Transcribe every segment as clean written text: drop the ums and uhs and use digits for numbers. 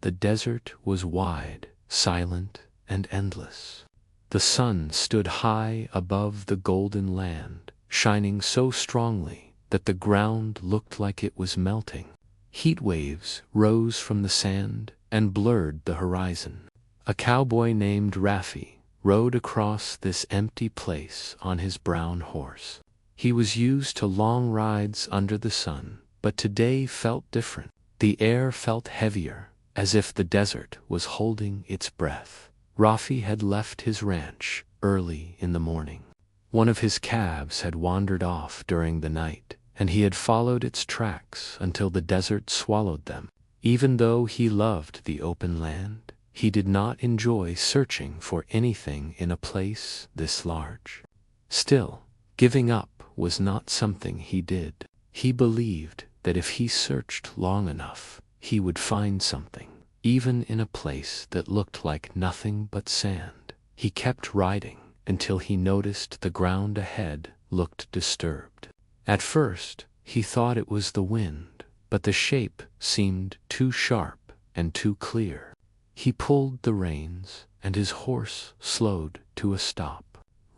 The desert was wide, silent, and endless. The sun stood high above the golden land, shining so strongly that the ground looked like it was melting. Heat waves rose from the sand and blurred the horizon. A cowboy named Rafi rode across this empty place on his brown horse. He was used to long rides under the sun, but today felt different. The air felt heavier, as if the desert was holding its breath. Rafi had left his ranch early in the morning. One of his calves had wandered off during the night, and he had followed its tracks until the desert swallowed them. Even though he loved the open land, he did not enjoy searching for anything in a place this large. Still, giving up was not something he did. He believed that if he searched long enough, he would find something, even in a place that looked like nothing but sand. He kept riding until he noticed the ground ahead looked disturbed. At first, he thought it was the wind, but the shape seemed too sharp and too clear. He pulled the reins, and his horse slowed to a stop.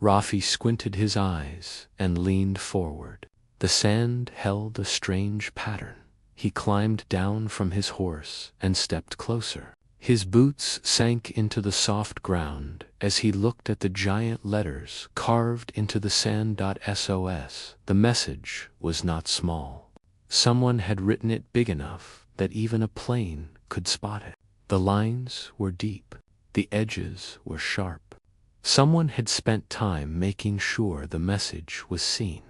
Rafi squinted his eyes and leaned forward. The sand held a strange pattern. He climbed down from his horse and stepped closer. His boots sank into the soft ground as he looked at the giant letters carved into the sand. SOS. The message was not small. Someone had written it big enough that even a plane could spot it. The lines were deep. The edges were sharp. Someone had spent time making sure the message was seen.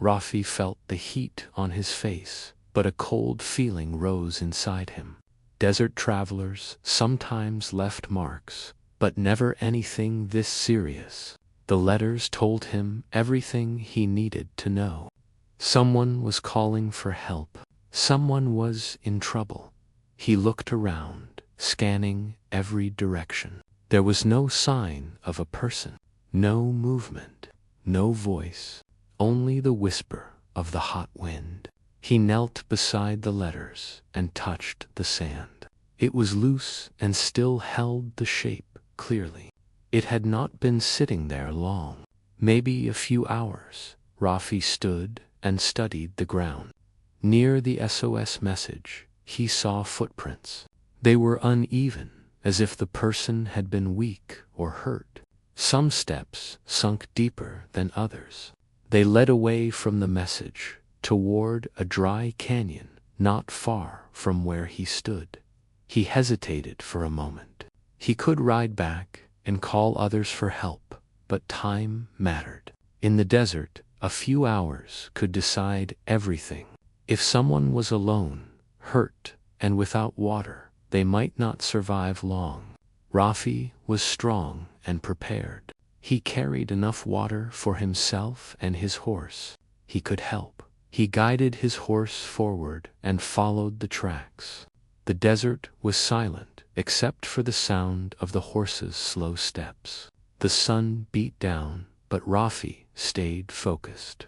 Rafi felt the heat on his face, but a cold feeling rose inside him. Desert travelers sometimes left marks, but never anything this serious. The letters told him everything he needed to know. Someone was calling for help. Someone was in trouble. He looked around, scanning every direction. There was no sign of a person, no movement, no voice, only the whisper of the hot wind. He knelt beside the letters and touched the sand. It was loose and still held the shape clearly. It had not been sitting there long, maybe a few hours. Rafi stood and studied the ground. Near the SOS message, he saw footprints. They were uneven, as if the person had been weak or hurt. Some steps sunk deeper than others. They led away from the message, toward a dry canyon not far from where he stood. He hesitated for a moment. He could ride back and call others for help, but time mattered. In the desert, a few hours could decide everything. If someone was alone, hurt, and without water, they might not survive long. Rafi was strong and prepared. He carried enough water for himself and his horse. He could help. He guided his horse forward and followed the tracks. The desert was silent, except for the sound of the horse's slow steps. The sun beat down, but Rafi stayed focused.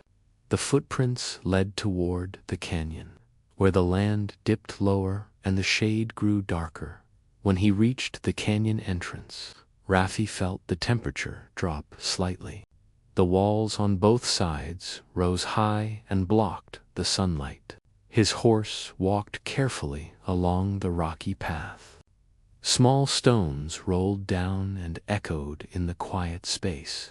The footprints led toward the canyon, where the land dipped lower and the shade grew darker. When he reached the canyon entrance, Rafi felt the temperature drop slightly. The walls on both sides rose high and blocked the sunlight. His horse walked carefully along the rocky path. Small stones rolled down and echoed in the quiet space.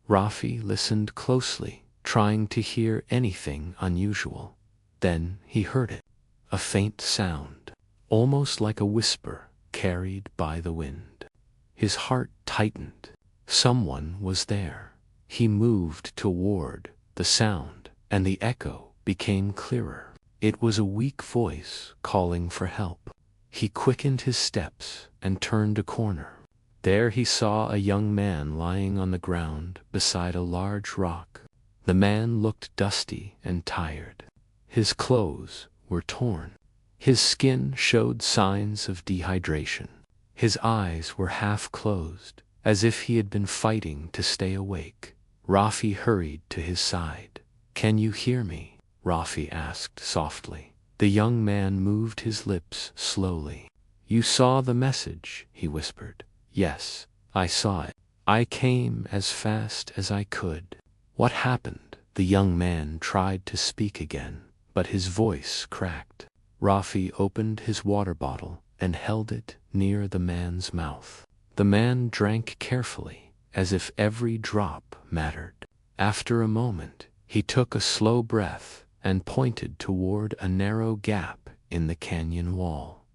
Rafi listened closely, trying to hear anything unusual. Then he heard it, a faint sound, almost like a whisper carried by the wind. His heart tightened. Someone was there. He moved toward the sound, and the echo became clearer. It was a weak voice calling for help. He quickened his steps and turned a corner. There he saw a young man lying on the ground beside a large rock. The man looked dusty and tired. His clothes were torn. His skin showed signs of dehydration. His eyes were half closed, as if he had been fighting to stay awake. Rafi hurried to his side. "Can you hear me?" Rafi asked softly. The young man moved his lips slowly. You saw the message, he whispered. Yes, I saw it. I came as fast as I could. What happened? The young man tried to speak again, but his voice cracked. Rafi opened his water bottle and held it near the man's mouth. The man drank carefully, as if every drop mattered. After a moment, he took a slow breath and pointed toward a narrow gap in the canyon wall.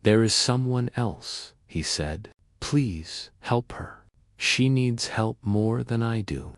There is someone else, he said. Please help her. She needs help more than I do.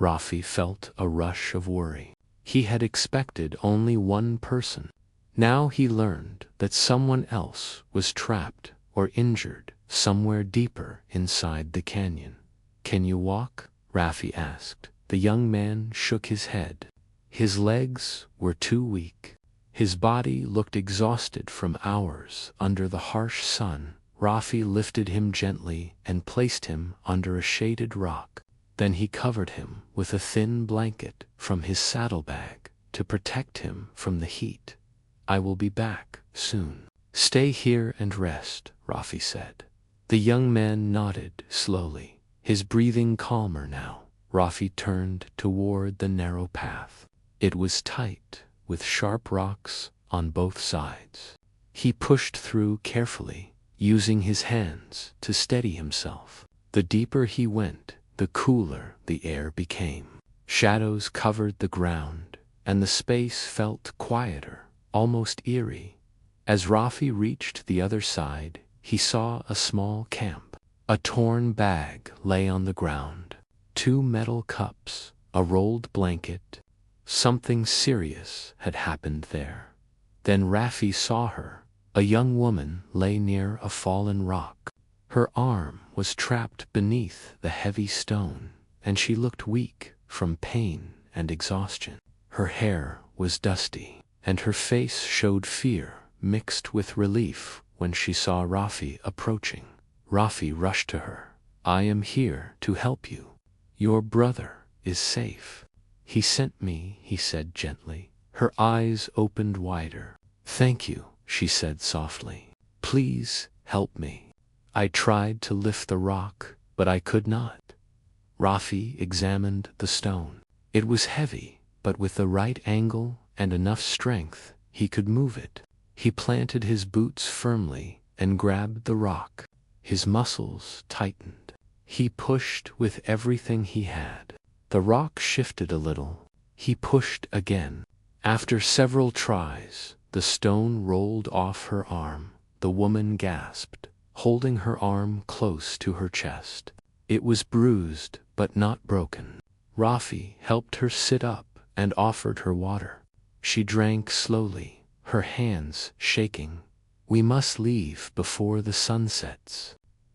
Rafi felt a rush of worry. He had expected only one person. Now he learned that someone else was trapped or injured somewhere deeper inside the canyon. Can you walk? Rafi asked. The young man shook his head. His legs were too weak. His body looked exhausted from hours under the harsh sun. Rafi lifted him gently and placed him under a shaded rock. Then he covered him with a thin blanket from his saddlebag to protect him from the heat. I will be back soon. Stay here and rest, Rafi said. The young man nodded slowly, his breathing calmer now. Rafi turned toward the narrow path. It was tight, with sharp rocks on both sides. He pushed through carefully, using his hands to steady himself. The deeper he went, the cooler the air became. Shadows covered the ground, and the space felt quieter, almost eerie. As Rafi reached the other side, he saw a small camp. A torn bag lay on the ground. 2 metal cups, a rolled blanket. Something serious had happened there. Then Rafi saw her. A young woman lay near a fallen rock. Her arm was trapped beneath the heavy stone, and she looked weak from pain and exhaustion. Her hair was dusty, and her face showed fear mixed with relief when she saw Rafi approaching. Rafi rushed to her. I am here to help you. Your brother is safe. He sent me, he said gently. Her eyes opened wider. Thank you, she said softly. Please help me. I tried to lift the rock, but I could not. Rafi examined the stone. It was heavy, but with the right angle and enough strength, he could move it. He planted his boots firmly and grabbed the rock. His muscles tightened. He pushed with everything he had. The rock shifted a little. He pushed again. After several tries, the stone rolled off her arm. The woman gasped, holding her arm close to her chest. It was bruised, but not broken. Rafi helped her sit up and offered her water. She drank slowly, her hands shaking. We must leave before the sun sets.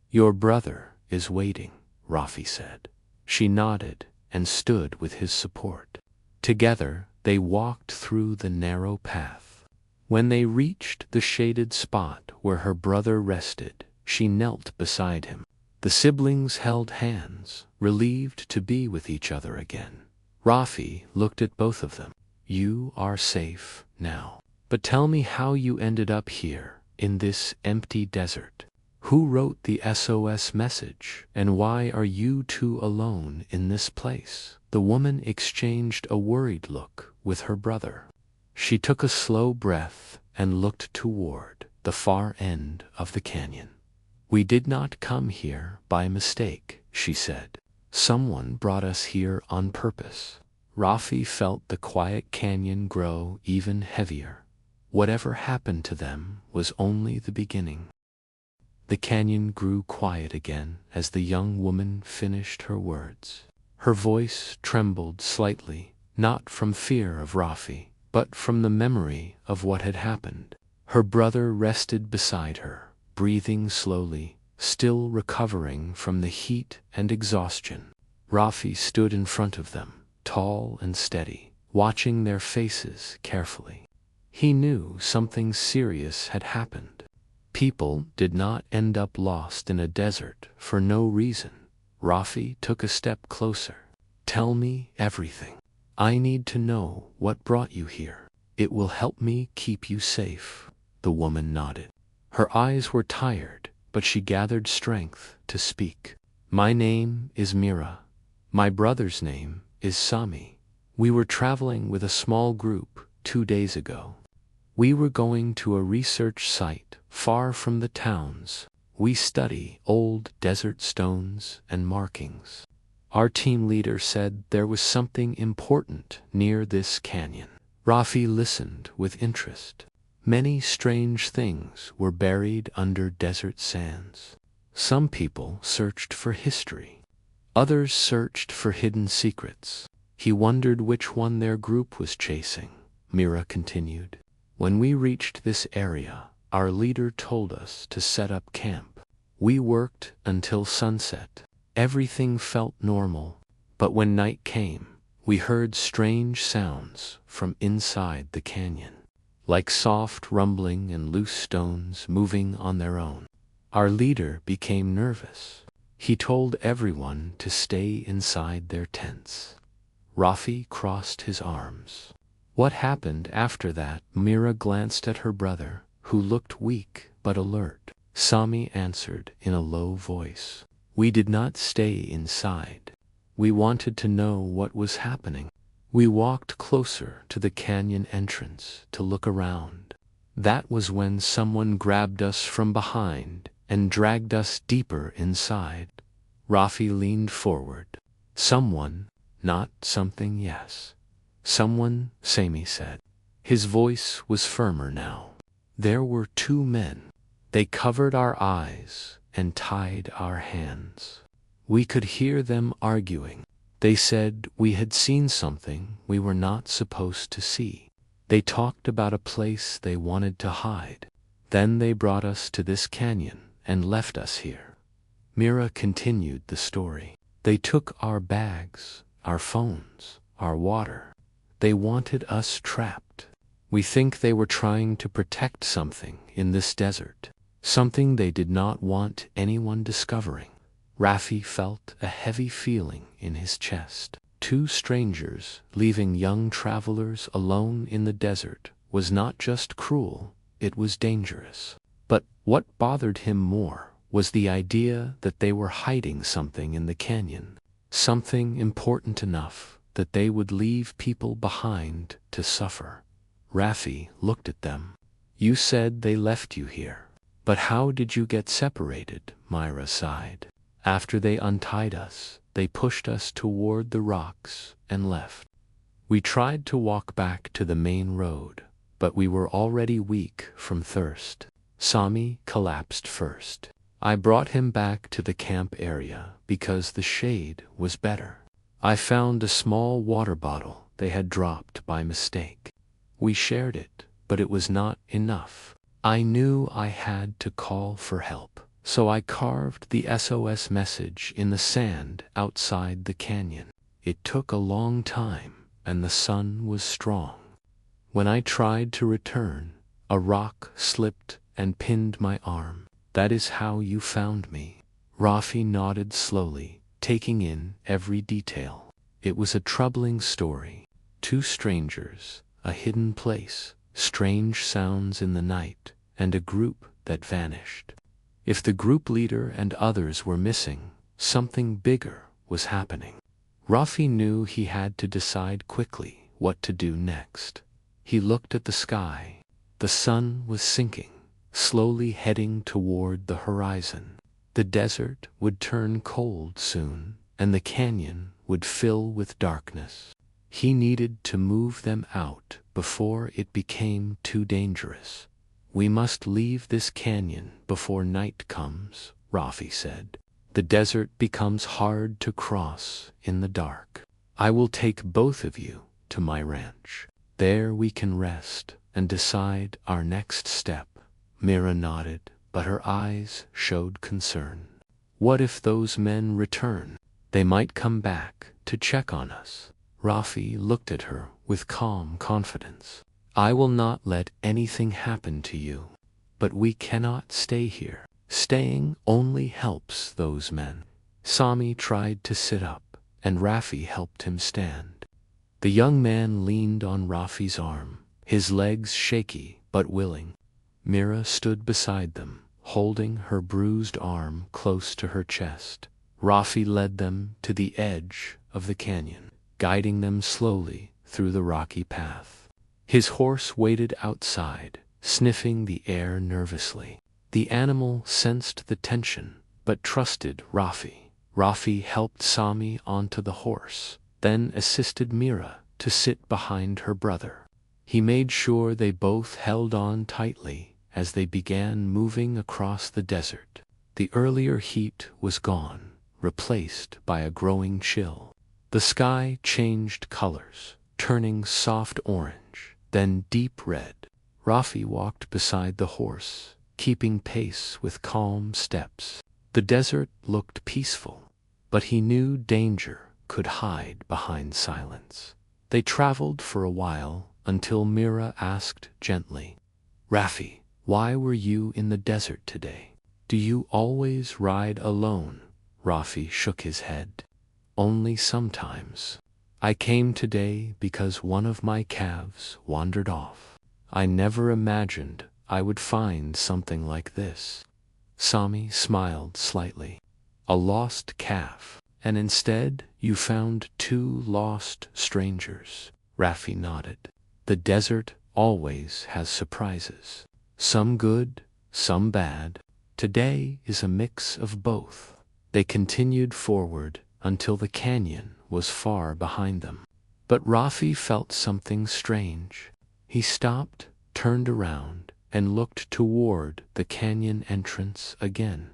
Your brother is waiting, Rafi said. She nodded and stood with his support. Together, they walked through the narrow path. When they reached the shaded spot where her brother rested, she knelt beside him. The siblings held hands, relieved to be with each other again. Rafi looked at both of them. You are safe now. But tell me how you ended up here, in this empty desert. Who wrote the SOS message, and why are you two alone in this place? The woman exchanged a worried look with her brother. She took a slow breath and looked toward the far end of the canyon. We did not come here by mistake, she said. Someone brought us here on purpose. Rafi felt the quiet canyon grow even heavier. Whatever happened to them was only the beginning. The canyon grew quiet again as the young woman finished her words. Her voice trembled slightly, not from fear of Rafi, but from the memory of what had happened. Her brother rested beside her, breathing slowly, still recovering from the heat and exhaustion. Rafi stood in front of them, tall and steady, watching their faces carefully. He knew something serious had happened. People did not end up lost in a desert for no reason. Rafi took a step closer. Tell me everything. I need to know what brought you here. It will help me keep you safe. The woman nodded. Her eyes were tired, but she gathered strength to speak. My name is Mira. My brother's name is Sami. We were traveling with a small group 2 days ago. We were going to a research site far from the towns. We study old desert stones and markings. Our team leader said there was something important near this canyon. Rafi listened with interest. Many strange things were buried under desert sands. Some people searched for history. Others searched for hidden secrets. He wondered which one their group was chasing. Mira continued. When we reached this area, our leader told us to set up camp. We worked until sunset. Everything felt normal, but when night came, we heard strange sounds from inside the canyon, like soft rumbling and loose stones moving on their own. Our leader became nervous. He told everyone to stay inside their tents. Rafi crossed his arms. What happened after that? Mira glanced at her brother, who looked weak but alert. Sami answered in a low voice. We did not stay inside. We wanted to know what was happening. We walked closer to the canyon entrance to look around. That was when someone grabbed us from behind and dragged us deeper inside. Rafi leaned forward. Someone, not something, yes. Someone, Sami said. His voice was firmer now. There were 2 men. They covered our eyes and tied our hands. We could hear them arguing. They said we had seen something we were not supposed to see. They talked about a place they wanted to hide. Then they brought us to this canyon and left us here. Mira continued the story. They took our bags, our phones, our water. They wanted us trapped. We think they were trying to protect something in this desert, something they did not want anyone discovering. Rafi felt a heavy feeling in his chest. 2 strangers leaving young travelers alone in the desert was not just cruel, it was dangerous. But what bothered him more was the idea that they were hiding something in the canyon, something important enough that they would leave people behind to suffer. Rafi looked at them. You said they left you here. But how did you get separated? Mira sighed. After they untied us, they pushed us toward the rocks and left. We tried to walk back to the main road, but we were already weak from thirst. Sami collapsed first. I brought him back to the camp area because the shade was better. I found a small water bottle they had dropped by mistake. We shared it, but it was not enough. I knew I had to call for help, so I carved the SOS message in the sand outside the canyon. It took a long time, and the sun was strong. When I tried to return, a rock slipped and pinned my arm. That is how you found me. Rafi nodded slowly, taking in every detail. It was a troubling story. 2 strangers, a hidden place, strange sounds in the night, and a group that vanished. If the group leader and others were missing, something bigger was happening. Rafi knew he had to decide quickly what to do next. He looked at the sky. The sun was sinking, slowly heading toward the horizon. The desert would turn cold soon, and the canyon would fill with darkness. He needed to move them out before it became too dangerous. We must leave this canyon before night comes, Rafi said. The desert becomes hard to cross in the dark. I will take both of you to my ranch. There we can rest and decide our next step. Mira nodded, but her eyes showed concern. What if those men return? They might come back to check on us. Rafi looked at her with calm confidence. I will not let anything happen to you. But we cannot stay here. Staying only helps those men. Sami tried to sit up, and Rafi helped him stand. The young man leaned on Rafi's arm, his legs shaky but willing. Mira stood beside them, holding her bruised arm close to her chest. Rafi led them to the edge of the canyon, guiding them slowly through the rocky path. His horse waited outside, sniffing the air nervously. The animal sensed the tension, but trusted Rafi. Rafi helped Sami onto the horse, then assisted Mira to sit behind her brother. He made sure they both held on tightly as they began moving across the desert. The earlier heat was gone, replaced by a growing chill. The sky changed colors, turning soft orange, then deep red. Rafi walked beside the horse, keeping pace with calm steps. The desert looked peaceful, but he knew danger could hide behind silence. They traveled for a while until Mira asked gently, "Rafi, why were you in the desert today? Do you always ride alone?" Rafi shook his head. "Only sometimes. I came today because one of my calves wandered off. I never imagined I would find something like this." Sami smiled slightly. "A lost calf, and instead you found two lost strangers." Rafi nodded. "The desert always has surprises. Some good, some bad. Today is a mix of both." They continued forward until the canyon was far behind them. But Rafi felt something strange. He stopped, turned around, and looked toward the canyon entrance again.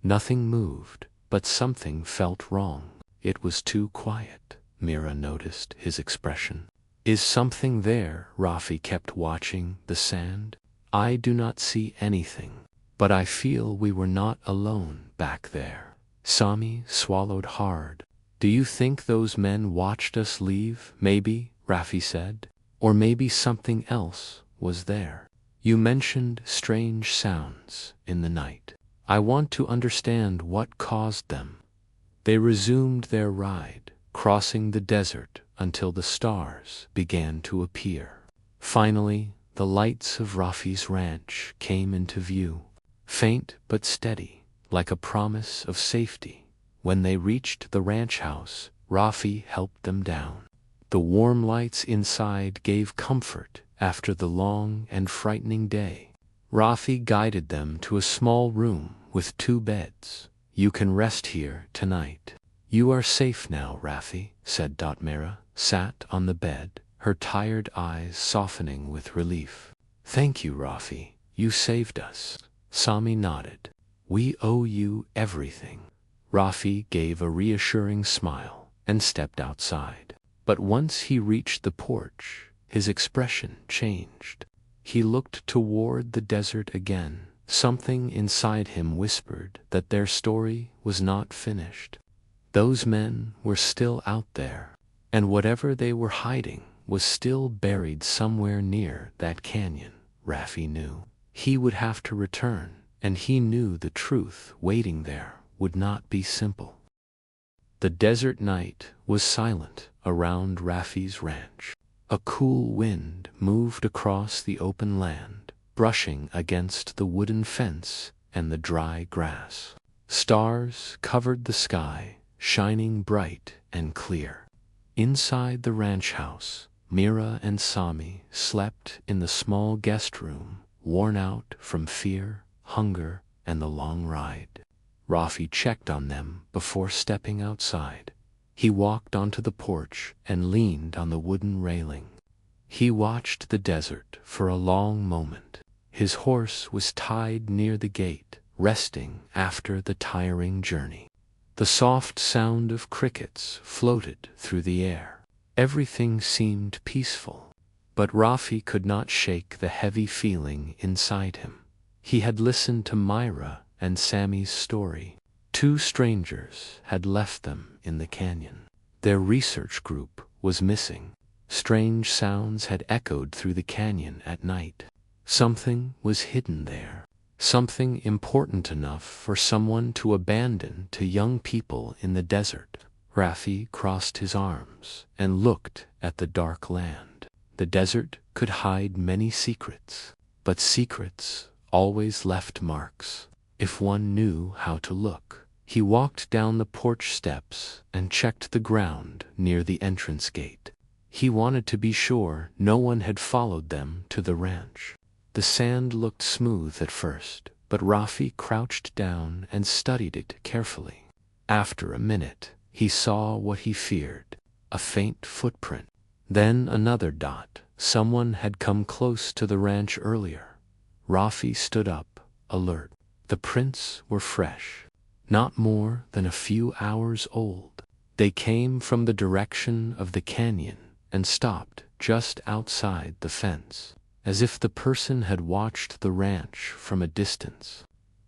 Nothing moved, but something felt wrong. It was too quiet. Mira noticed his expression. "Is something there?" Rafi kept watching the sand. "I do not see anything, but I feel we were not alone back there." Sami swallowed hard. "Do you think those men watched us leave?" "Maybe," Rafi said. "Or maybe something else was there. You mentioned strange sounds in the night. I want to understand what caused them." They resumed their ride, crossing the desert until the stars began to appear. Finally, the lights of Rafi's ranch came into view, faint but steady, like a promise of safety. When they reached the ranch house, Rafi helped them down. The warm lights inside gave comfort after the long and frightening day. Rafi guided them to a small room with 2 beds. "You can rest here tonight." "You are safe now, Rafi," said Mira, sat on the bed, her tired eyes softening with relief. "Thank you, Rafi. You saved us." Sami nodded. "We owe you everything." Rafi gave a reassuring smile and stepped outside. But once he reached the porch, his expression changed. He looked toward the desert again. Something inside him whispered that their story was not finished. Those men were still out there, and whatever they were hiding was still buried somewhere near that canyon. Rafi knew he would have to return, and he knew the truth waiting there would not be simple. The desert night was silent around Rafi's ranch. A cool wind moved across the open land, brushing against the wooden fence and the dry grass. Stars covered the sky, shining bright and clear. Inside the ranch house, Mira and Sami slept in the small guest room, worn out from fear, hunger, and the long ride. Rafi checked on them before stepping outside. He walked onto the porch and leaned on the wooden railing. He watched the desert for a long moment. His horse was tied near the gate, resting after the tiring journey. The soft sound of crickets floated through the air. Everything seemed peaceful, but Rafi could not shake the heavy feeling inside him. He had listened to Myra and Sami's story. 2 strangers had left them in the canyon. Their research group was missing. Strange sounds had echoed through the canyon at night. Something was hidden there. Something important enough for someone to abandon to young people in the desert. Rafi crossed his arms and looked at the dark land. The desert could hide many secrets, but secrets always left marks, if one knew how to look. He walked down the porch steps and checked the ground near the entrance gate. He wanted to be sure no one had followed them to the ranch. The sand looked smooth at first, but Rafi crouched down and studied it carefully. After a minute, he saw what he feared, a faint footprint. Then another dot. Someone had come close to the ranch earlier. Rafi stood up, alert. The prints were fresh, not more than a few hours old. They came from the direction of the canyon and stopped just outside the fence, as if the person had watched the ranch from a distance.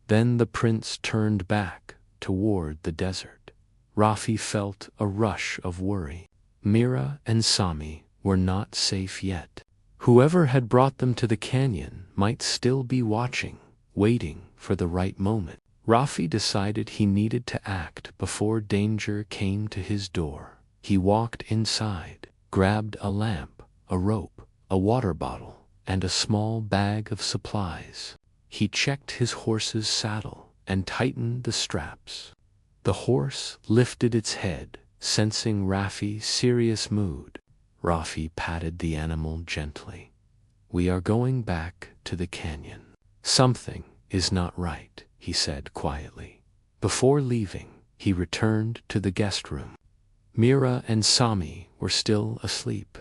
Then the prints turned back toward the desert. Rafi felt a rush of worry. Mira and Sami were not safe yet. Whoever had brought them to the canyon might still be watching, waiting for the right moment. Rafi decided he needed to act before danger came to his door. He walked inside, grabbed a lamp, a rope, a water bottle, and a small bag of supplies. He checked his horse's saddle and tightened the straps. The horse lifted its head, sensing Rafi's serious mood. Rafi patted the animal gently. "We are going back to the canyon. Something is not right," he said quietly. Before leaving, he returned to the guest room. Mira and Sami were still asleep.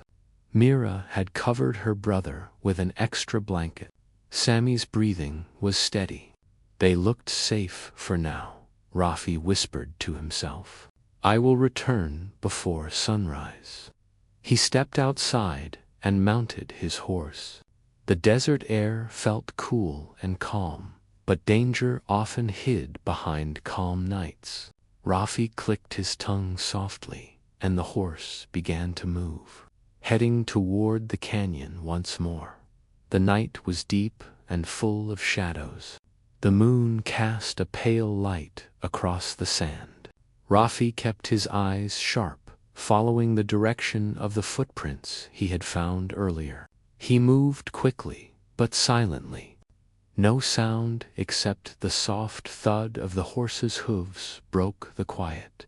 Mira had covered her brother with an extra blanket. Sami's breathing was steady. They looked safe for now, Rafi whispered to himself. "I will return before sunrise." He stepped outside and mounted his horse. The desert air felt cool and calm, but danger often hid behind calm nights. Rafi clicked his tongue softly, and the horse began to move, heading toward the canyon once more. The night was deep and full of shadows. The moon cast a pale light across the sand. Rafi kept his eyes sharp, following the direction of the footprints he had found earlier. He moved quickly, but silently. No sound except the soft thud of the horse's hooves broke the quiet.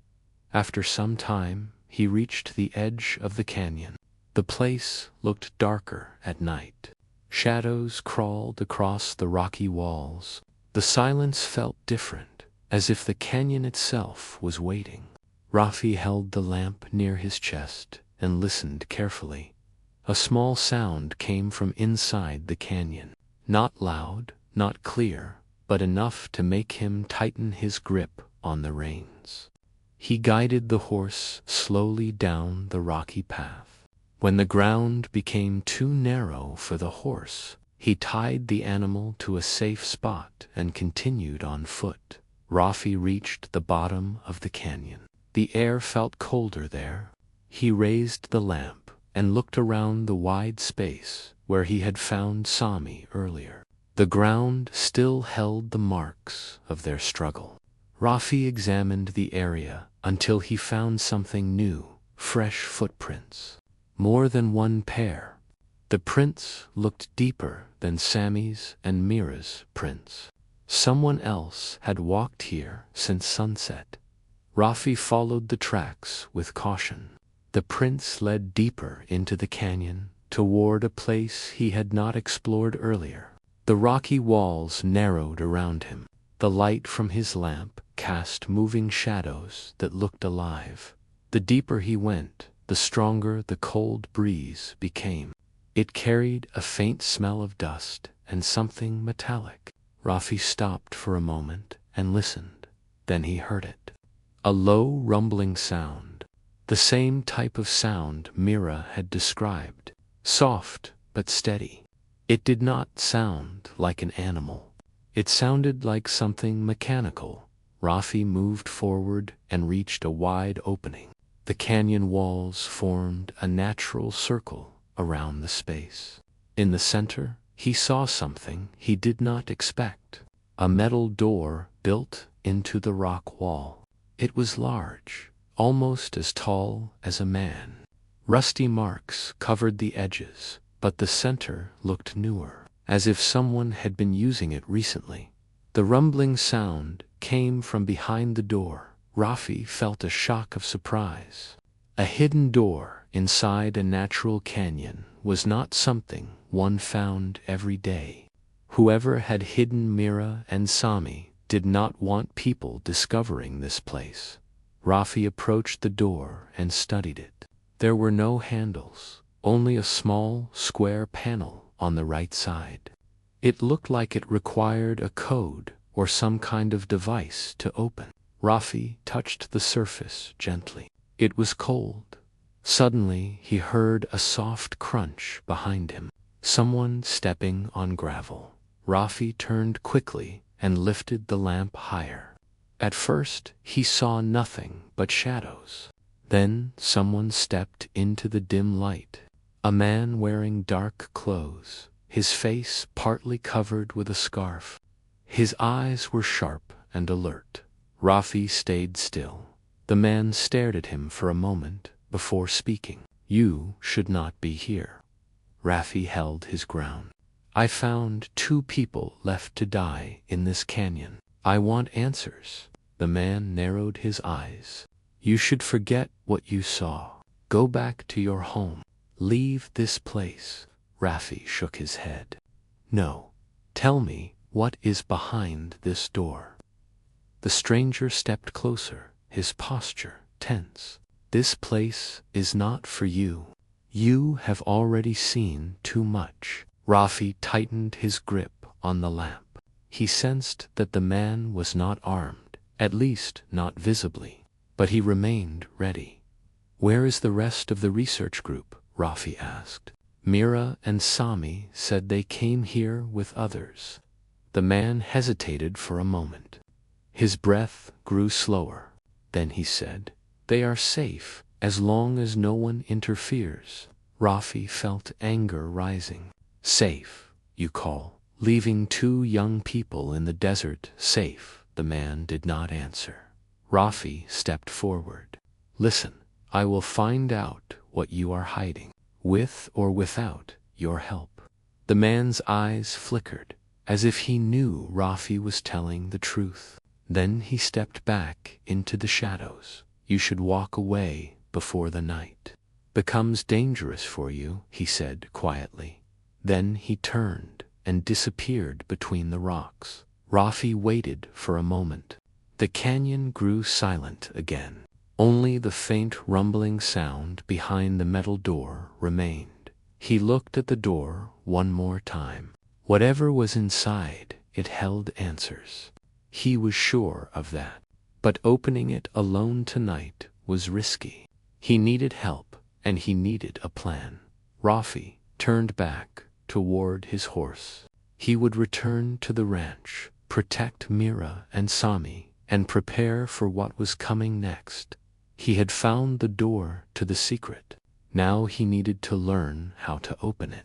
After some time, he reached the edge of the canyon. The place looked darker at night. Shadows crawled across the rocky walls. The silence felt different, as if the canyon itself was waiting. Rafi held the lamp near his chest and listened carefully. A small sound came from inside the canyon. Not loud, not clear, but enough to make him tighten his grip on the reins. He guided the horse slowly down the rocky path. When the ground became too narrow for the horse, he tied the animal to a safe spot and continued on foot. Rafi reached the bottom of the canyon. The air felt colder there. He raised the lamp and looked around the wide space where he had found Sami earlier. The ground still held the marks of their struggle. Rafi examined the area until he found something new, fresh footprints. More than one pair. The prints looked deeper than Sami's and Mira's prints. Someone else had walked here since sunset. Rafi followed the tracks with caution. The prints led deeper into the canyon, toward a place he had not explored earlier. The rocky walls narrowed around him. The light from his lamp cast moving shadows that looked alive. The deeper he went, the stronger the cold breeze became. It carried a faint smell of dust and something metallic. Rafi stopped for a moment and listened. Then he heard it. A low rumbling sound. The same type of sound Mira had described. Soft but steady. It did not sound like an animal. It sounded like something mechanical. Rafi moved forward and reached a wide opening. The canyon walls formed a natural circle around the space. In the center, he saw something he did not expect. A metal door built into the rock wall. It was large, almost as tall as a man. Rusty marks covered the edges, but the center looked newer. as if someone had been using it recently. The rumbling sound came from behind the door. Rafi felt a shock of surprise. A hidden door inside a natural canyon was not something one found every day. Whoever had hidden Mira and Sami did not want people discovering this place. Rafi approached the door and studied it. There were no handles, only a small, square panel on the right side. It looked like it required a code or some kind of device to open. Rafi touched the surface gently. It was cold. Suddenly, he heard a soft crunch behind him. Someone stepping on gravel. Rafi turned quickly and lifted the lamp higher. At first, he saw nothing but shadows. Then someone stepped into the dim light. A man wearing dark clothes, his face partly covered with a scarf. His eyes were sharp and alert. Rafi stayed still. The man stared at him for a moment before speaking. "You should not be here." Rafi held his ground. "I found 2 people left to die in this canyon. I want answers." The man narrowed his eyes. "You should forget what you saw. Go back to your home. Leave this place." Rafi shook his head. "No. Tell me what is behind this door." The stranger stepped closer, his posture tense. "This place is not for you. You have already seen too much." Rafi tightened his grip on the lamp. He sensed that the man was not armed, at least not visibly, but he remained ready. "Where is the rest of the research group?" Rafi asked. "Mira and Sami said they came here with others." The man hesitated for a moment. His breath grew slower. Then he said, "They are safe as long as no one interferes." Rafi felt anger rising. "Safe, you call? Leaving 2 young people in the desert safe?" The man did not answer. Rafi stepped forward. "Listen, I will find out what you are hiding, with or without your help." The man's eyes flickered, as if he knew Rafi was telling the truth. Then he stepped back into the shadows. "You should walk away before the night becomes dangerous for you," he said quietly. Then he turned and disappeared between the rocks. Rafi waited for a moment. The canyon grew silent again. Only the faint rumbling sound behind the metal door remained. He looked at the door one more time. Whatever was inside, it held answers. He was sure of that. But opening it alone tonight was risky. He needed help, and he needed a plan. Rafi turned back toward his horse. He would return to the ranch, protect Mira and Sami, and prepare for what was coming next. He had found the door to the secret. Now he needed to learn how to open it.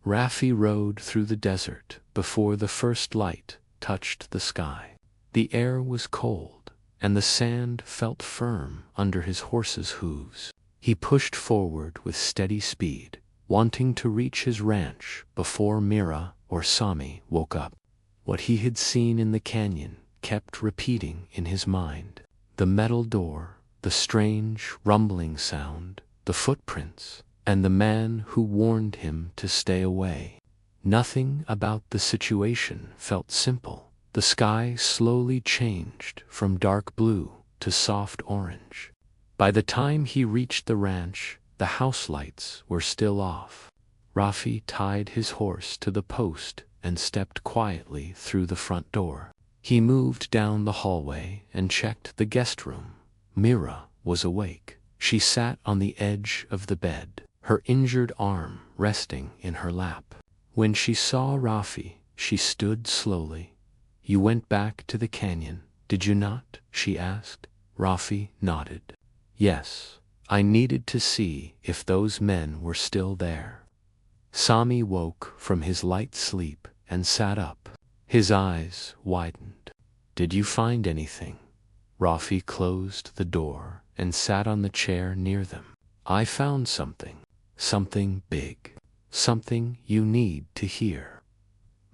Rafi rode through the desert before the first light touched the sky. The air was cold, and the sand felt firm under his horse's hooves. He pushed forward with steady speed, wanting to reach his ranch before Mira or Sami woke up. What he had seen in the canyon kept repeating in his mind. The metal door, the strange rumbling sound, the footprints, and the man who warned him to stay away. Nothing about the situation felt simple. The sky slowly changed from dark blue to soft orange. By the time he reached the ranch, the house lights were still off. Rafi tied his horse to the post and stepped quietly through the front door. He moved down the hallway and checked the guest room. Mira was awake. She sat on the edge of the bed, her injured arm resting in her lap. When she saw Rafi, she stood slowly. "You went back to the canyon, did you not?" she asked. Rafi nodded. "Yes, I needed to see if those men were still there." Sami woke from his light sleep and sat up. His eyes widened. "Did you find anything?" Rafi closed the door and sat on the chair near them. "I found something. Something big. Something you need to hear."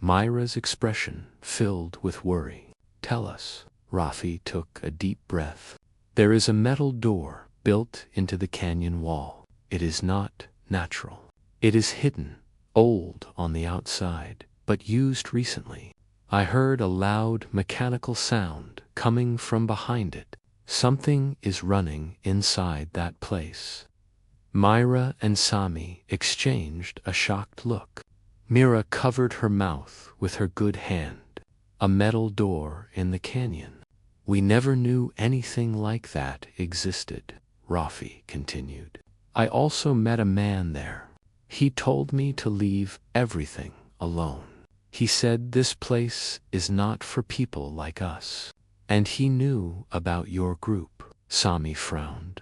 Myra's expression filled with worry. Tell us. Rafi took a deep breath. There is a metal door built into the canyon wall. It is not natural. It is hidden, old on the outside, but used recently. I heard a loud mechanical sound coming from behind it. Something is running inside that place. Myra and Sami exchanged a shocked look. Mira covered her mouth with her good hand. A metal door in the canyon. We never knew anything like that existed, Rafi continued. I also met a man there. He told me to leave everything alone. He said this place is not for people like us. And he knew about your group. Sami frowned.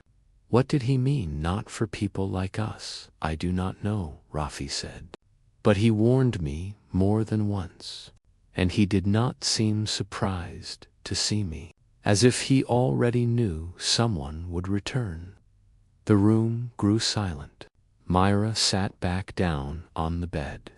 What did he mean, not for people like us? I do not know, Rafi said. But he warned me more than once. And he did not seem surprised to see me, as if he already knew someone would return. The room grew silent. Myra sat back down on the bed.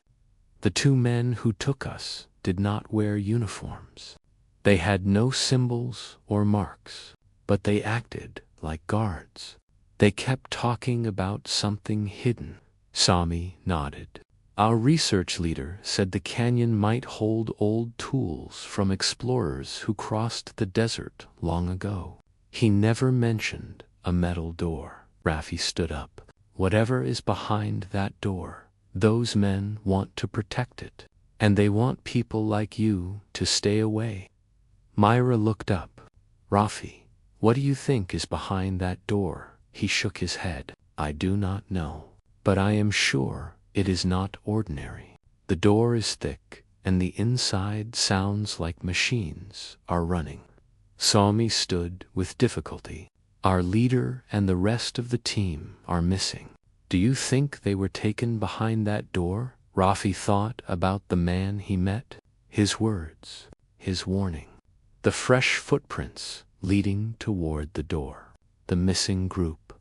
The two men who took us did not wear uniforms. They had no symbols or marks, but they acted like guards. They kept talking about something hidden. Sami nodded. Our research leader said the canyon might hold old tools from explorers who crossed the desert long ago. He never mentioned a metal door. Rafi stood up. Whatever is behind that door, those men want to protect it, and they want people like you to stay away. Myra looked up. Rafi, what do you think is behind that door? He shook his head. I do not know, but I am sure it is not ordinary. The door is thick, and the inside sounds like machines are running. Sami stood with difficulty. Our leader and the rest of the team are missing. Do you think they were taken behind that door? Rafi thought about the man he met, his words, his warning. The fresh footprints leading toward the door. The missing group.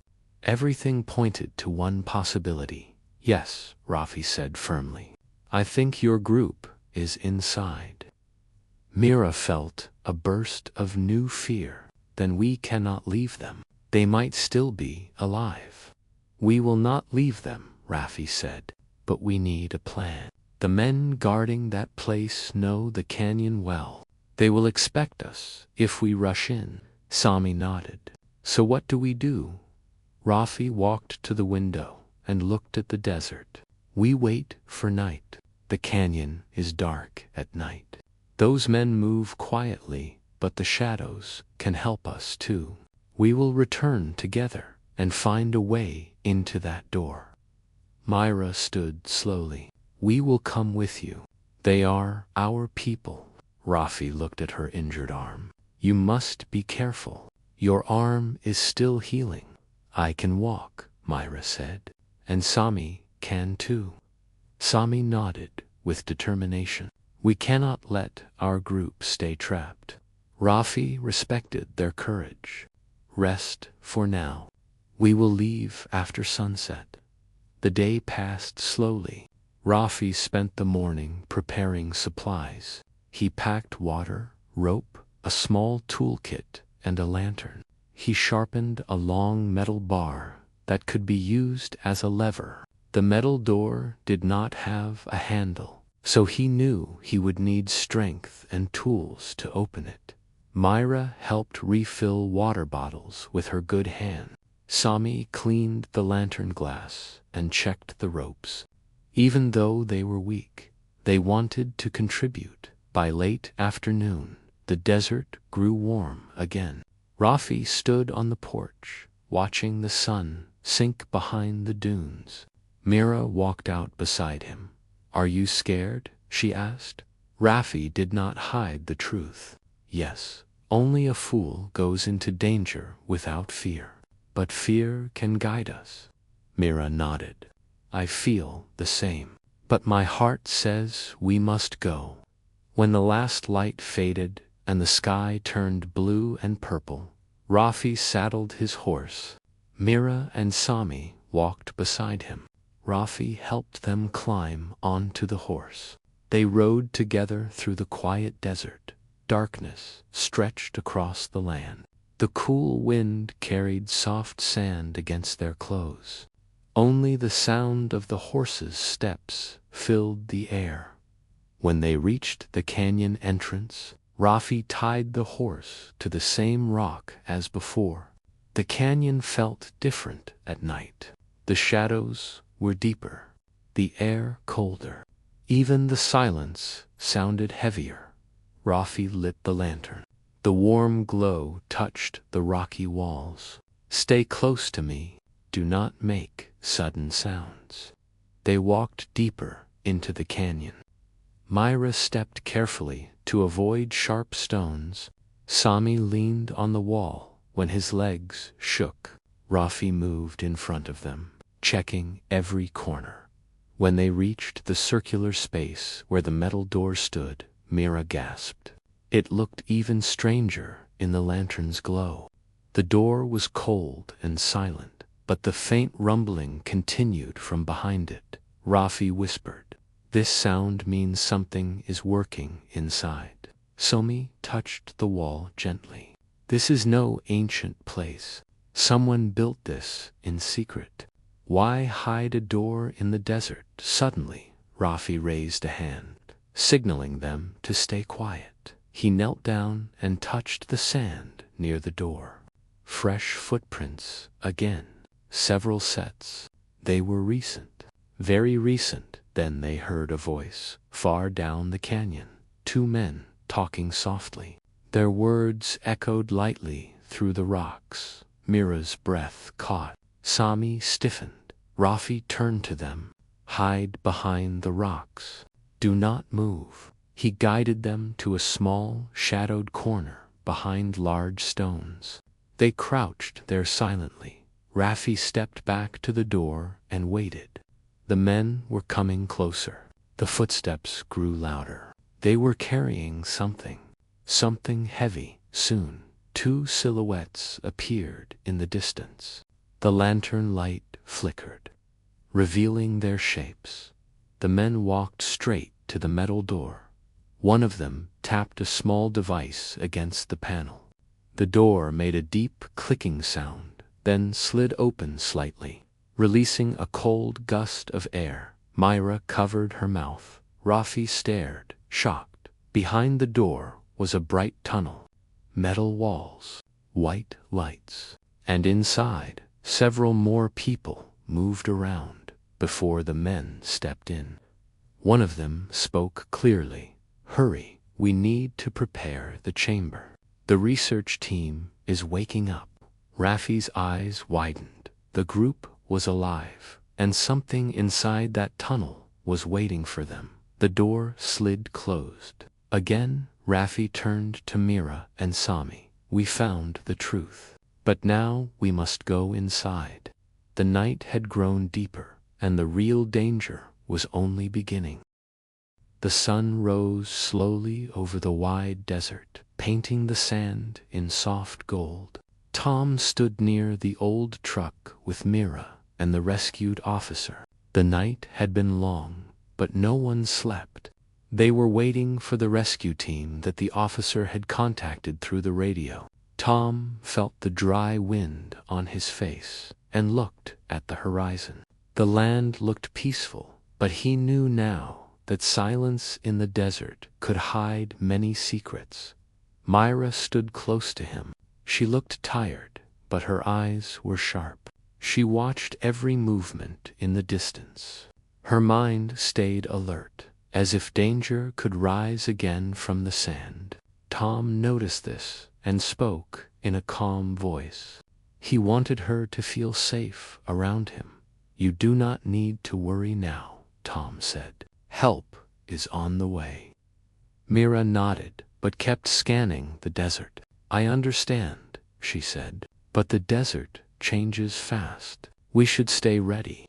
Everything pointed to one possibility. Yes, Rafi said firmly. I think your group is inside. Mira felt a burst of new fear. Then we cannot leave them. They might still be alive. We will not leave them, Rafi said, but we need a plan. The men guarding that place know the canyon well. They will expect us if we rush in. Sami nodded. So what do we do? Rafi walked to the window and looked at the desert. We wait for night. The canyon is dark at night. Those men move quietly, but the shadows can help us too. We will return together and find a way into that door. Myra stood slowly. We will come with you. They are our people. Rafi looked at her injured arm. You must be careful. Your arm is still healing. I can walk, Myra said. And Sami can too. Sami nodded with determination. We cannot let our group stay trapped. Rafi respected their courage. Rest for now. We will leave after sunset. The day passed slowly. Rafi spent the morning preparing supplies. He packed water, rope, a small toolkit, and a lantern. He sharpened a long metal bar that could be used as a lever. The metal door did not have a handle, so he knew he would need strength and tools to open it. Myra helped refill water bottles with her good hand. Sami cleaned the lantern glass and checked the ropes. Even though they were weak, they wanted to contribute. By late afternoon, the desert grew warm again. Rafi stood on the porch, watching the sun sink behind the dunes. Mira walked out beside him. Are you scared? She asked. Rafi did not hide the truth. Yes, only a fool goes into danger without fear. But fear can guide us. Mira nodded. I feel the same. But my heart says we must go. When the last light faded and the sky turned blue and purple, Rafi saddled his horse. Mira and Sami walked beside him. Rafi helped them climb onto the horse. They rode together through the quiet desert. Darkness stretched across the land. The cool wind carried soft sand against their clothes. Only the sound of the horses' steps filled the air. When they reached the canyon entrance, Rafi tied the horse to the same rock as before. The canyon felt different at night. The shadows were deeper, the air colder. Even the silence sounded heavier. Rafi lit the lantern. The warm glow touched the rocky walls. "Stay close to me. Do not make sudden sounds." They walked deeper into the canyon. Myra stepped carefully to avoid sharp stones. Sami leaned on the wall when his legs shook. Rafi moved in front of them, checking every corner. When they reached the circular space where the metal door stood, Mira gasped. It looked even stranger in the lantern's glow. The door was cold and silent, but the faint rumbling continued from behind it. Rafi whispered, "This sound means something is working inside." Somi touched the wall gently. "This is no ancient place. Someone built this in secret. Why hide a door in the desert?" Suddenly, Rafi raised a hand, signaling them to stay quiet. He knelt down and touched the sand near the door. Fresh footprints again, several sets. They were recent, very recent. Then they heard a voice far down the canyon, two men talking softly. Their words echoed lightly through the rocks. Mira's breath caught. Sami stiffened. Rafi turned to them. "Hide behind the rocks. Do not move." He guided them to a small, shadowed corner behind large stones. They crouched there silently. Rafi stepped back to the door and waited. The men were coming closer. The footsteps grew louder. They were carrying something heavy. Soon, two silhouettes appeared in the distance. The lantern light flickered, revealing their shapes. The men walked straight to the metal door. One of them tapped a small device against the panel. The door made a deep clicking sound, then slid open slightly, releasing a cold gust of air. Myra covered her mouth. Rafi stared, shocked. Behind the door was a bright tunnel, metal walls, white lights, and inside, several more people moved around before the men stepped in. One of them spoke clearly. "Hurry, we need to prepare the chamber. The research team is waking up." Rafi's eyes widened. The group was alive, and something inside that tunnel was waiting for them. The door slid closed. Again, Rafi turned to Mira and Sami. "We found the truth. But now we must go inside." The night had grown deeper, and the real danger was only beginning. The sun rose slowly over the wide desert, painting the sand in soft gold. Tom stood near the old truck with Mira and the rescued officer. The night had been long, but no one slept. They were waiting for the rescue team that the officer had contacted through the radio. Tom felt the dry wind on his face and looked at the horizon. The land looked peaceful, but he knew now that silence in the desert could hide many secrets. Myra stood close to him. She looked tired, but her eyes were sharp. She watched every movement in the distance. Her mind stayed alert, as if danger could rise again from the sand. Tom noticed this and spoke in a calm voice. He wanted her to feel safe around him. "You do not need to worry now," Tom said. "Help is on the way." Mira nodded, but kept scanning the desert. "I understand," she said, "but the desert changes fast. We should stay ready."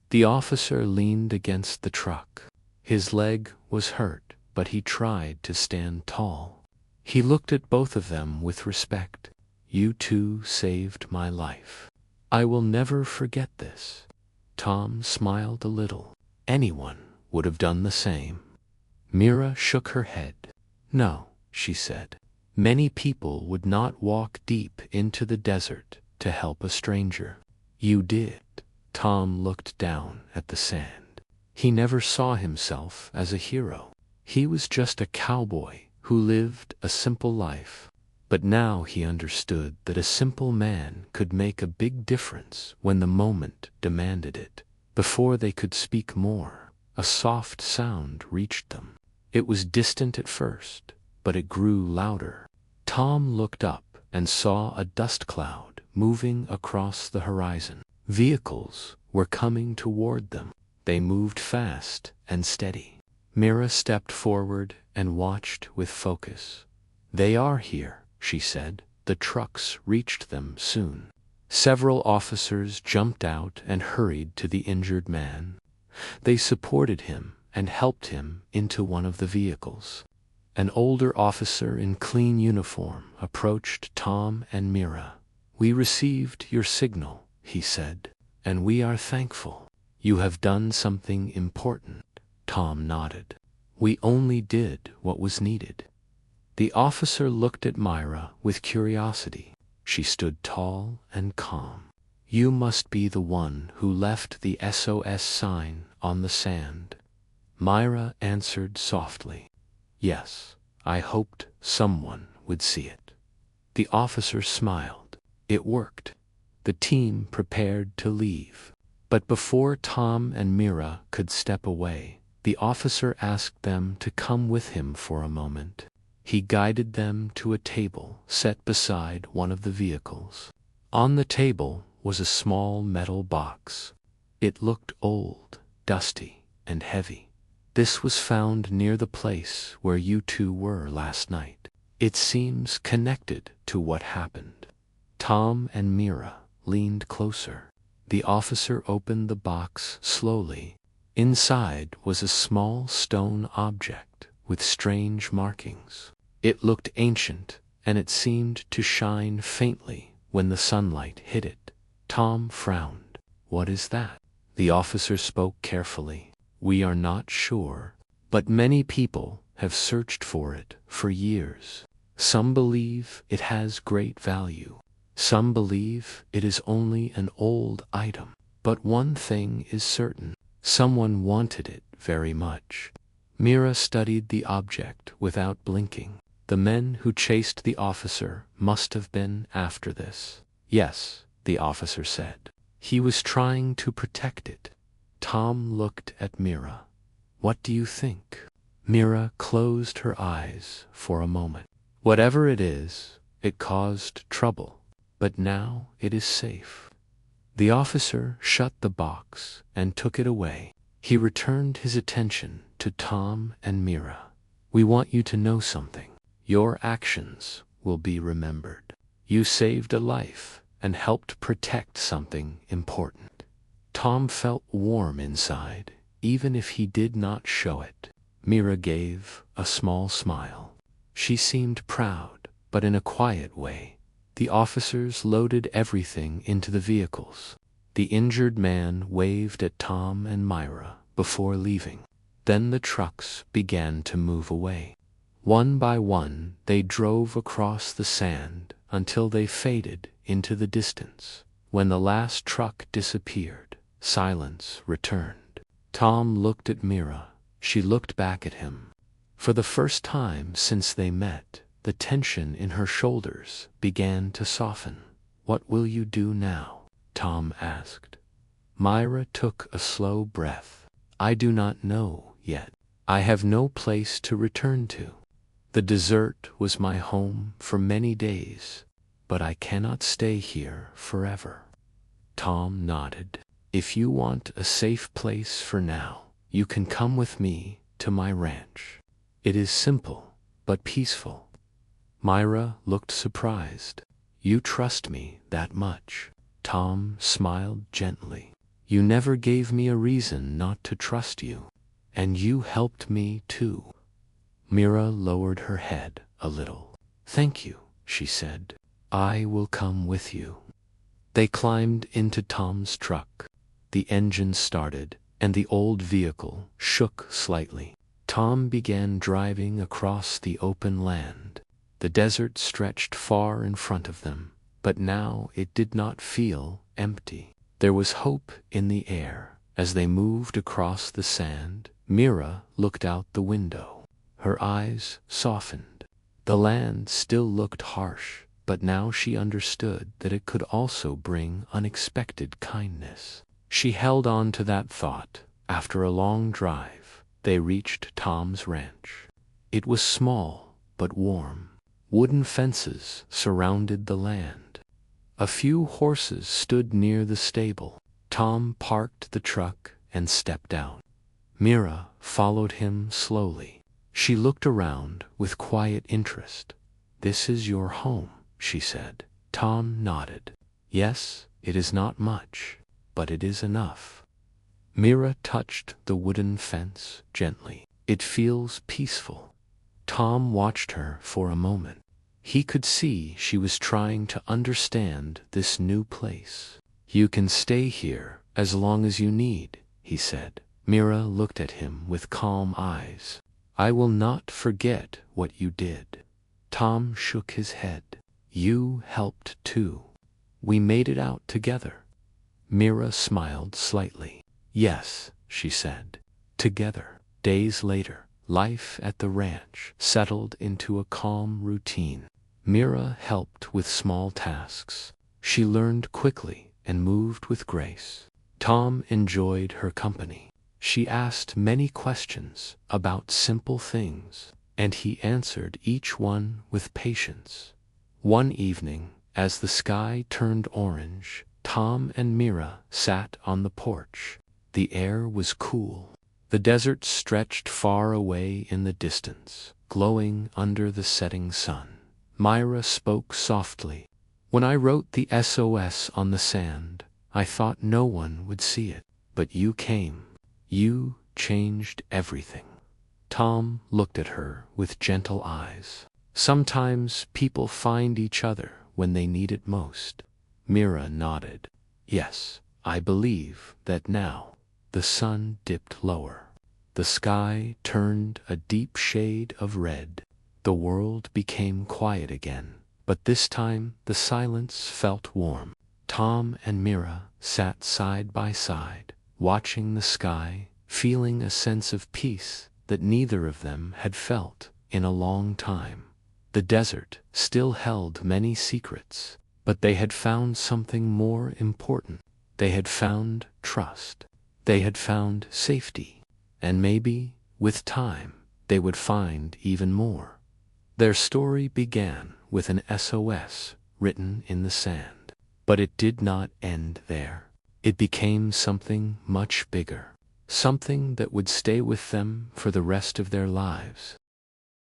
The officer leaned against the truck. His leg was hurt, but he tried to stand tall. He looked at both of them with respect. "You two saved my life. I will never forget this." Tom smiled a little. Anyone would have done the same. Mira shook her head. No, she said. Many people would not walk deep into the desert to help a stranger. You did. Tom looked down at the sand. He never saw himself as a hero. He was just a cowboy who lived a simple life. But now he understood that a simple man could make a big difference when the moment demanded it. Before they could speak more, a soft sound reached them. It was distant at first, but it grew louder. Tom looked up and saw a dust cloud moving across the horizon. Vehicles were coming toward them. They moved fast and steady. Mira stepped forward and watched with focus. They are here, she said. The trucks reached them soon. Several officers jumped out and hurried to the injured man. They supported him and helped him into one of the vehicles. An older officer in clean uniform approached Tom and Mira. We received your signal, he said, and we are thankful. You have done something important. Tom nodded. We only did what was needed. The officer looked at Myra with curiosity. She stood tall and calm. You must be the one who left the SOS sign on the sand. Myra answered softly. Yes, I hoped someone would see it. The officer smiled. It worked. The team prepared to leave. But before Tom and Mira could step away, the officer asked them to come with him for a moment. He guided them to a table set beside one of the vehicles. On the table was a small metal box. It looked old, dusty, and heavy. This was found near the place where you two were last night. It seems connected to what happened. Tom and Mira leaned closer. The officer opened the box slowly. Inside was a small stone object with strange markings. It looked ancient, and it seemed to shine faintly when the sunlight hit it. Tom frowned. What is that? The officer spoke carefully. We are not sure, but many people have searched for it for years. Some believe it has great value. Some believe it is only an old item. But one thing is certain. Someone wanted it very much. Mira studied the object without blinking. The men who chased the officer must have been after this. Yes, the officer said. He was trying to protect it. Tom looked at Mira. What do you think? Mira closed her eyes for a moment. Whatever it is, it caused trouble, but now it is safe. The officer shut the box and took it away. He returned his attention to Tom and Mira. We want you to know something. Your actions will be remembered. You saved a life and helped protect something important. Tom felt warm inside, even if he did not show it. Mira gave a small smile. She seemed proud, but in a quiet way. The officers loaded everything into the vehicles. The injured man waved at Tom and Myra before leaving. Then the trucks began to move away. One by one, they drove across the sand until they faded into the distance. When the last truck disappeared, silence returned. Tom looked at Mira. She looked back at him. For the first time since they met, the tension in her shoulders began to soften. What will you do now? Tom asked. Myra took a slow breath. I do not know yet. I have no place to return to. The desert was my home for many days, but I cannot stay here forever. Tom nodded. If you want a safe place for now, you can come with me to my ranch. It is simple, but peaceful. Myra looked surprised. You trust me that much? Tom smiled gently. You never gave me a reason not to trust you, and you helped me too. Mira lowered her head a little. Thank you, she said. I will come with you. They climbed into Tom's truck. The engine started, and the old vehicle shook slightly. Tom began driving across the open land. The desert stretched far in front of them, but now it did not feel empty. There was hope in the air. As they moved across the sand, Mira looked out the window. Her eyes softened. The land still looked harsh, but now she understood that it could also bring unexpected kindness. She held on to that thought. After a long drive, they reached Tom's ranch. It was small but warm. Wooden fences surrounded the land. A few horses stood near the stable. Tom parked the truck and stepped out. Mira followed him slowly. She looked around with quiet interest. "This is your home," she said. Tom nodded. "Yes, it is not much, but it is enough." Mira touched the wooden fence gently. "It feels peaceful." Tom watched her for a moment. He could see she was trying to understand this new place. "You can stay here as long as you need," he said. Mira looked at him with calm eyes. "I will not forget what you did." Tom shook his head. "You helped too. We made it out together." Mira smiled slightly. "Yes," she said, "together." Days later, life at the ranch settled into a calm routine. Mira helped with small tasks. She learned quickly and moved with grace. Tom enjoyed her company. She asked many questions about simple things, and he answered each one with patience. One evening, as the sky turned orange, Tom and Mira sat on the porch. The air was cool. The desert stretched far away in the distance, glowing under the setting sun. Mira spoke softly. "When I wrote the SOS on the sand, I thought no one would see it, but you came. You changed everything." Tom looked at her with gentle eyes. "Sometimes people find each other when they need it most." Mira nodded. "Yes, I believe that now." The sun dipped lower. The sky turned a deep shade of red. The world became quiet again, but this time the silence felt warm. Tom and Mira sat side by side, watching the sky, feeling a sense of peace that neither of them had felt in a long time. The desert still held many secrets, but they had found something more important. They had found trust. They had found safety. And maybe, with time, they would find even more. Their story began with an SOS written in the sand. But it did not end there. It became something much bigger. Something that would stay with them for the rest of their lives.